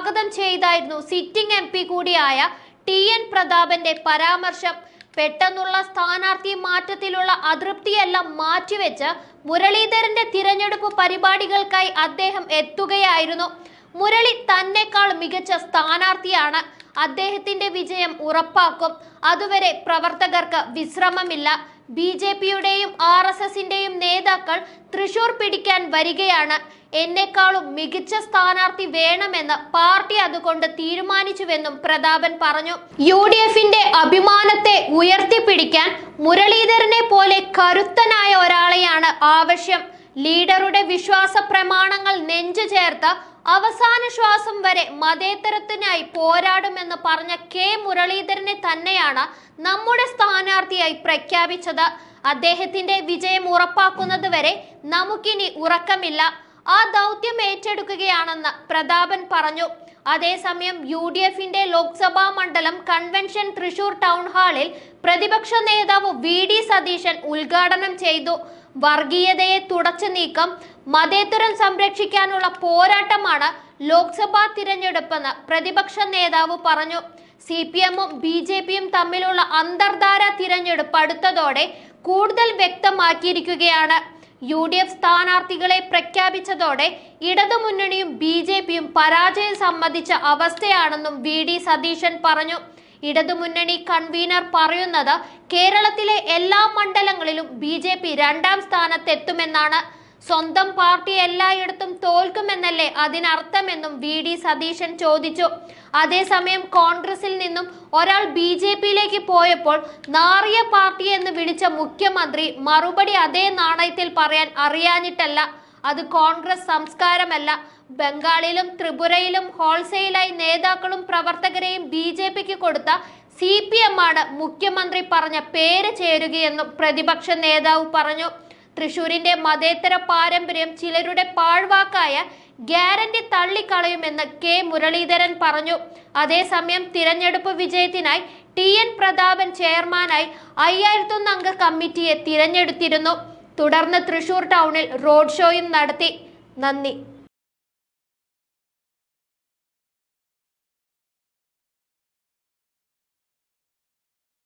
സ്വാഗതം ചെയ്തായിരുന്നു sitting MP കൂടിയായ TN പ്രതാപന്റെ പരാമർശം. പെട്ടെന്നുള്ള സ്ഥാനാർത്ഥി മാറ്റത്തിലുള്ള അതൃപ്തിയെല്ലാം മാറ്റിവെച്ച് മുരളീധരന്റെ തിരഞ്ഞെടുപ്പ് പരിപാടികൾക്കായി അദ്ദേഹം എത്തുകയായിരുന്നു. മുരളി തന്നെക്കാൾ മികച്ച സ്ഥാനാർത്ഥിയാണ്. അദ്ദേഹത്തിന്റെ വിജയം ഉറപ്പാക്കും. അതുവരെ പ്രവർത്തകർക്ക് വിശ്രമമില്ല. BJPയുടെയും RSSന്റെയും നേതാക്കൾ തൃശൂർ പിടിക്കാൻ വരികയാണ്. എന്നെക്കാളും മികച്ച സ്ഥാനാർത്ഥി വേണമെന്ന് പാർട്ടി അതുകൊണ്ട് തീരുമാനിച്ചുവെന്നും പ്രതാപൻ പറഞ്ഞു. UDFന്റെ അഭിമാനത്തെ ഉയർത്തിപ്പിടിക്കാൻ മുരളീധരനെ പോലെ കരുത്തനായ ഒരാളെയാണ് ആവശ്യം. ലീഡറുടെ വിശ്വാസ പ്രമാണങ്ങൾ നെഞ്ചു ചേർത്ത് അവസാന ശ്വാസം വരെ മതേതരത്തിനായി പോരാടുമെന്ന് പറഞ്ഞ മുരളീധരനെ തന്നെയാണ് നമ്മുടെ സ്ഥാനാർത്ഥിയായി പ്രഖ്യാപിച്ചത്. അദ്ദേഹത്തിന്റെ വിജയം ഉറപ്പാക്കുന്നത് വരെ നമുക്കിനി ഉറക്കമില്ല. ആ ദൗത്യം ഏറ്റെടുക്കുകയാണെന്ന് പ്രതാപൻ പറഞ്ഞു. അതേസമയം UDFന്റെ ലോക്സഭാ മണ്ഡലം കൺവെൻഷൻ തൃശൂർ ടൗൺ ഹാളിൽ പ്രതിപക്ഷ നേതാവ് VD സതീശൻ ഉദ്ഘാടനം ചെയ്തു. വർഗീയതയെ തുടച്ചു നീക്കം, മതേതരം സംരക്ഷിക്കാനുള്ള പോരാട്ടമാണ് ലോക്സഭാ തിരഞ്ഞെടുപ്പെന്ന് പ്രതിപക്ഷ നേതാവ് പറഞ്ഞു. CPMഉം BJPയും തമ്മിലുള്ള അന്തർധാര തിരഞ്ഞെടുപ്പ് അടുത്തതോടെ കൂടുതൽ വ്യക്തമാക്കിയിരിക്കുകയാണ്. UDF സ്ഥാനാർത്ഥികളെ പ്രഖ്യാപിച്ചതോടെ ഇടതുമുന്നണിയും BJPയും പരാജയം സമ്മതിച്ച അവസ്ഥയാണെന്നും VD സതീശൻ പറഞ്ഞു. ഇടതുമുന്നണി കൺവീനർ പറയുന്നത് കേരളത്തിലെ എല്ലാ മണ്ഡലങ്ങളിലും BJP രണ്ടാം സ്ഥാനത്തെത്തുമെന്നാണ്. സ്വന്തം പാർട്ടി എല്ലായിടത്തും തോൽക്കുമെന്നല്ലേ അതിനർത്ഥമെന്നും VD സതീശൻ ചോദിച്ചു. അതേസമയം കോൺഗ്രസിൽ നിന്നും ഒരാൾ BJPയിലേക്ക് പോയപ്പോൾ നാറിയ പാർട്ടി എന്ന് വിളിച്ച മുഖ്യമന്ത്രി മറുപടി അതേ നാണയത്തിൽ പറയാൻ അറിയാഞ്ഞിട്ടല്ല. അത് കോൺഗ്രസ് സംസ്കാരമല്ല. ബംഗാളിലും ത്രിപുരയിലും ഹോൾസെയിലായി നേതാക്കളും പ്രവർത്തകരെയും BJPക്ക് കൊടുത്ത CPM ആണ് മുഖ്യമന്ത്രി പറഞ്ഞ പേര് ചേരുകയെന്നും പ്രതിപക്ഷ നേതാവ് പറഞ്ഞു. തൃശൂരിന്റെ മതേതര പാരമ്പര്യം ചിലരുടെ പാഴ്വാക്കായ ഗ്യാരണ്ടി തള്ളിക്കളയുമെന്ന് മുരളീധരൻ പറഞ്ഞു. അതേസമയം തിരഞ്ഞെടുപ്പ് വിജയത്തിനായി TN പ്രതാപൻ ചെയർമാനായി 5001 അംഗ കമ്മിറ്റിയെ തിരഞ്ഞെടുത്തിരുന്നു. തുടർന്ന് തൃശൂർ ടൗണിൽ റോഡ് ഷോയും നടത്തി. നന്ദി.